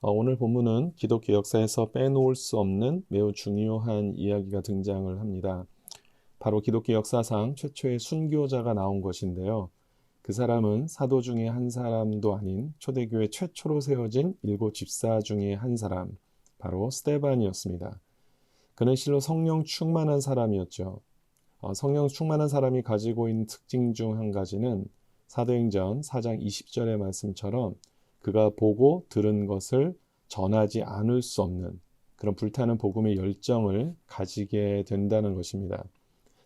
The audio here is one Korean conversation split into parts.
오늘 본문은 기독교 역사에서 빼놓을 수 없는 매우 중요한 이야기가 등장을 합니다. 바로 기독교 역사상 최초의 순교자가 나온 것인데요. 그 사람은 사도 중에 한 사람도 아닌 초대교회 최초로 세워진 일곱 집사 중에 한 사람, 바로 스데반이었습니다. 그는 실로 성령 충만한 사람이었죠. 성령 충만한 사람이 가지고 있는 특징 중 한 가지는 사도행전 4장 20절의 말씀처럼 그가 보고 들은 것을 전하지 않을 수 없는 그런 불타는 복음의 열정을 가지게 된다는 것입니다.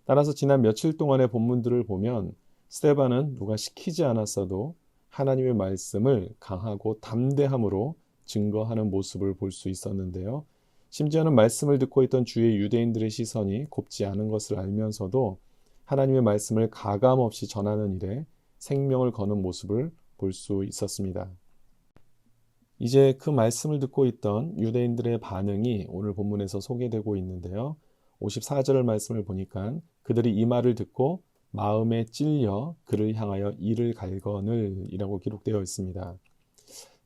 따라서 지난 며칠 동안의 본문들을 보면 스데반은 누가 시키지 않았어도 하나님의 말씀을 강하고 담대함으로 증거하는 모습을 볼 수 있었는데요. 심지어는 말씀을 듣고 있던 주의 유대인들의 시선이 곱지 않은 것을 알면서도 하나님의 말씀을 가감없이 전하는 일에 생명을 거는 모습을 볼 수 있었습니다. 이제 그 말씀을 듣고 있던 유대인들의 반응이 오늘 본문에서 소개되고 있는데요. 54절 말씀을 보니까 그들이 이 말을 듣고 마음에 찔려 그를 향하여 이를 갈거늘 이라고 기록되어 있습니다.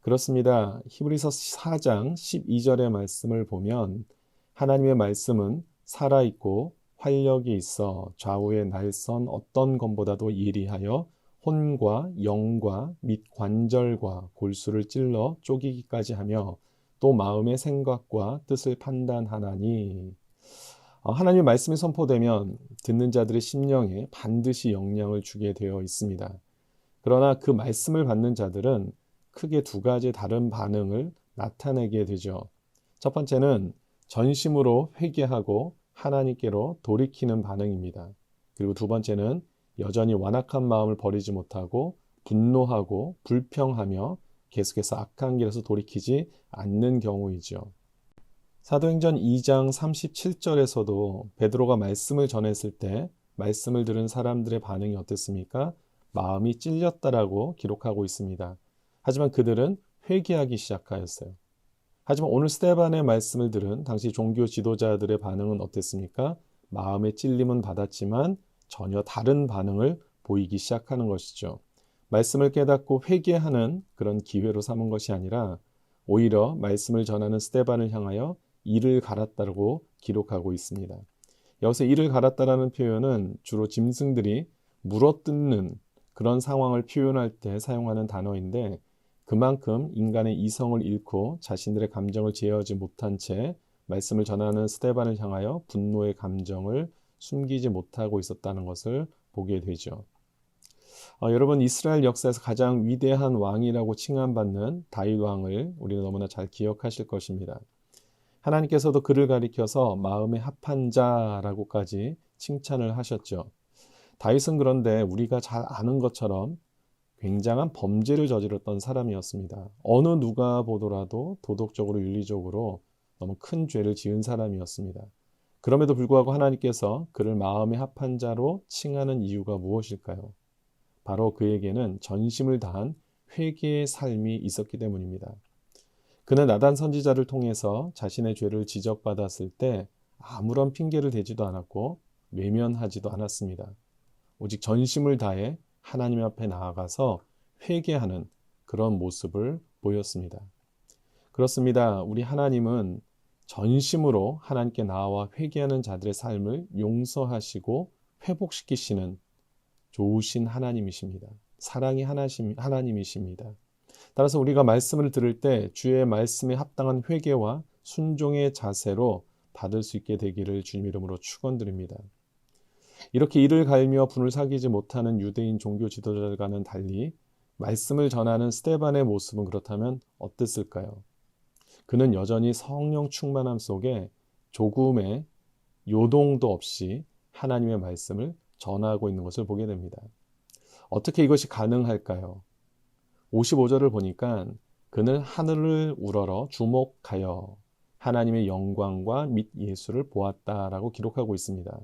그렇습니다. 히브리서 4장 12절의 말씀을 보면 하나님의 말씀은 살아있고 활력이 있어 좌우의 날선 어떤 검보다도 예리하여 혼과 영과 및 관절과 골수를 찔러 쪼개기까지 하며 또 마음의 생각과 뜻을 판단하나니. 하나님의 말씀이 선포되면 듣는 자들의 심령에 반드시 영향을 주게 되어 있습니다. 그러나 그 말씀을 받는 자들은 크게 두 가지 다른 반응을 나타내게 되죠. 첫 번째는 전심으로 회개하고 하나님께로 돌이키는 반응입니다. 그리고 두 번째는 여전히 완악한 마음을 버리지 못하고 분노하고 불평하며 계속해서 악한 길에서 돌이키지 않는 경우이죠. 사도행전 2장 37절에서도 베드로가 말씀을 전했을 때 말씀을 들은 사람들의 반응이 어땠습니까? 마음이 찔렸다라고 기록하고 있습니다. 하지만 그들은 회개하기 시작하였어요. 하지만 오늘 스데반의 말씀을 들은 당시 종교 지도자들의 반응은 어땠습니까? 마음의 찔림은 받았지만 전혀 다른 반응을 보이기 시작하는 것이죠. 말씀을 깨닫고 회개하는 그런 기회로 삼은 것이 아니라 오히려 말씀을 전하는 스데반을 향하여 이를 갈았다고 기록하고 있습니다. 여기서 이를 갈았다라는 표현은 주로 짐승들이 물어뜯는 그런 상황을 표현할 때 사용하는 단어인데 그만큼 인간의 이성을 잃고 자신들의 감정을 제어하지 못한 채 말씀을 전하는 스데반을 향하여 분노의 감정을 숨기지 못하고 있었다는 것을 보게 되죠. 여러분 이스라엘 역사에서 가장 위대한 왕이라고 칭함받는 다윗 왕을 우리는 너무나 잘 기억하실 것입니다. 하나님께서도 그를 가리켜서 마음에 합한 자라고까지 칭찬을 하셨죠. 다윗은 그런데 우리가 잘 아는 것처럼 굉장한 범죄를 저질렀던 사람이었습니다. 어느 누가 보더라도 도덕적으로 윤리적으로 너무 큰 죄를 지은 사람이었습니다. 그럼에도 불구하고 하나님께서 그를 마음에 합한 자로 칭하는 이유가 무엇일까요? 바로 그에게는 전심을 다한 회개의 삶이 있었기 때문입니다. 그는 나단 선지자를 통해서 자신의 죄를 지적받았을 때 아무런 핑계를 대지도 않았고 외면하지도 않았습니다. 오직 전심을 다해 하나님 앞에 나아가서 회개하는 그런 모습을 보였습니다. 그렇습니다. 우리 하나님은 전심으로 하나님께 나와 회개하는 자들의 삶을 용서하시고 회복시키시는 좋으신 하나님이십니다. 사랑의 하나님이십니다. 따라서 우리가 말씀을 들을 때 주의 말씀에 합당한 회개와 순종의 자세로 받을 수 있게 되기를 주님 이름으로 축원드립니다. 이렇게 이를 갈며 분을 사귀지 못하는 유대인 종교 지도자들과는 달리 말씀을 전하는 스데반의 모습은 그렇다면 어땠을까요? 그는 여전히 성령 충만함 속에 조금의 요동도 없이 하나님의 말씀을 전하고 있는 것을 보게 됩니다. 어떻게 이것이 가능할까요? 55절을 보니까 그는 하늘을 우러러 주목하여 하나님의 영광과 및 예수를 보았다라고 기록하고 있습니다.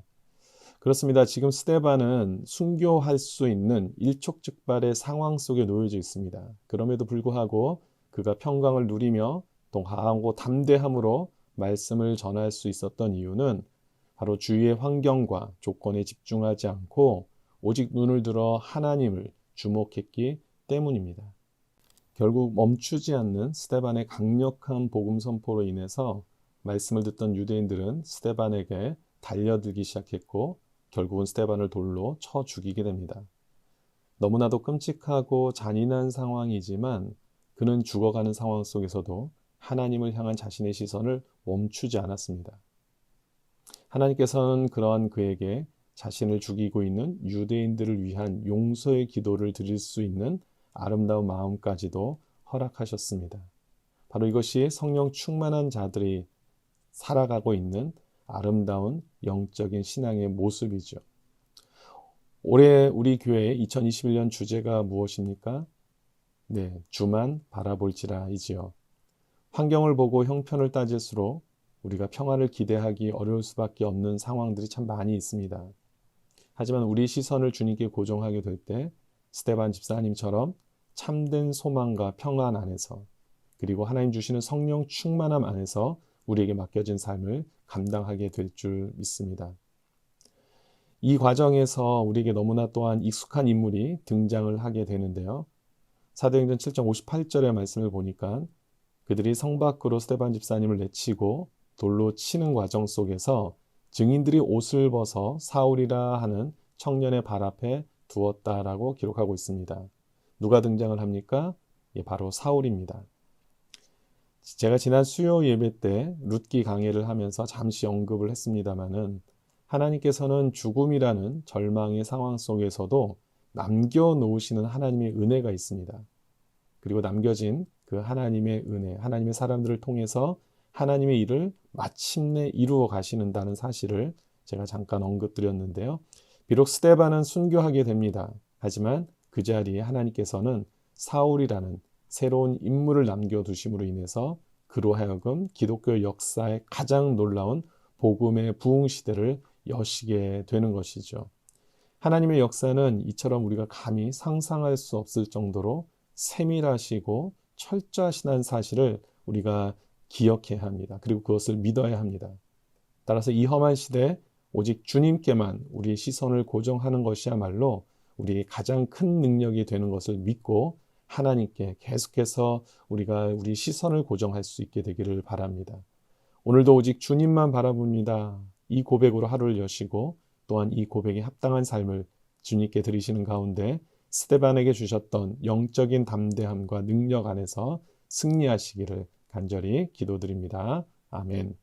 그렇습니다. 지금 스데반은 순교할 수 있는 일촉즉발의 상황 속에 놓여져 있습니다. 그럼에도 불구하고 그가 평강을 누리며 또 강하고 담대함으로 말씀을 전할 수 있었던 이유는 바로 주위의 환경과 조건에 집중하지 않고 오직 눈을 들어 하나님을 주목했기 때문입니다. 결국 멈추지 않는 스데반의 강력한 복음 선포로 인해서 말씀을 듣던 유대인들은 스데반에게 달려들기 시작했고 결국은 스데반을 돌로 쳐 죽이게 됩니다. 너무나도 끔찍하고 잔인한 상황이지만 그는 죽어가는 상황 속에서도 하나님을 향한 자신의 시선을 멈추지 않았습니다. 하나님께서는 그러한 그에게 자신을 죽이고 있는 유대인들을 위한 용서의 기도를 드릴 수 있는 아름다운 마음까지도 허락하셨습니다. 바로 이것이 성령 충만한 자들이 살아가고 있는 아름다운 영적인 신앙의 모습이죠. 올해 우리 교회의 2021년 주제가 무엇입니까? 네, 주만 바라볼지라이지요. 환경을 보고 형편을 따질수록 우리가 평안을 기대하기 어려울 수밖에 없는 상황들이 참 많이 있습니다. 하지만 우리 시선을 주님께 고정하게 될 때 스데반 집사님처럼 참된 소망과 평안 안에서 그리고 하나님 주시는 성령 충만함 안에서 우리에게 맡겨진 삶을 감당하게 될 줄 믿습니다. 이 과정에서 우리에게 너무나 또한 익숙한 인물이 등장을 하게 되는데요. 사도행전 7장 58절의 말씀을 보니까 그들이 성 밖으로 스데반 집사님을 내치고 돌로 치는 과정 속에서 증인들이 옷을 벗어 사울이라 하는 청년의 발 앞에 두었다라고 기록하고 있습니다. 누가 등장을 합니까? 바로 사울입니다. 제가 지난 수요 예배 때 룻기 강해를 하면서 잠시 언급을 했습니다마는 하나님께서는 죽음이라는 절망의 상황 속에서도 남겨놓으시는 하나님의 은혜가 있습니다. 그리고 남겨진 그 하나님의 은혜, 하나님의 사람들을 통해서 하나님의 일을 마침내 이루어 가시는다는 사실을 제가 잠깐 언급드렸는데요. 비록 스데반은 순교하게 됩니다. 하지만 그 자리에 하나님께서는 사울이라는 새로운 인물을 남겨두심으로 인해서 그로 하여금 기독교 역사의 가장 놀라운 복음의 부흥 시대를 여시게 되는 것이죠. 하나님의 역사는 이처럼 우리가 감히 상상할 수 없을 정도로 세밀하시고 철저하시다는 사실을 우리가 기억해야 합니다. 그리고 그것을 믿어야 합니다. 따라서 이 험한 시대에 오직 주님께만 우리의 시선을 고정하는 것이야말로 우리의 가장 큰 능력이 되는 것을 믿고 하나님께 계속해서 우리가 우리 시선을 고정할 수 있게 되기를 바랍니다. 오늘도 오직 주님만 바라봅니다. 이 고백으로 하루를 여시고 또한 이 고백에 합당한 삶을 주님께 드리시는 가운데 스데반에게 주셨던 영적인 담대함과 능력 안에서 승리하시기를 간절히 기도드립니다. 아멘.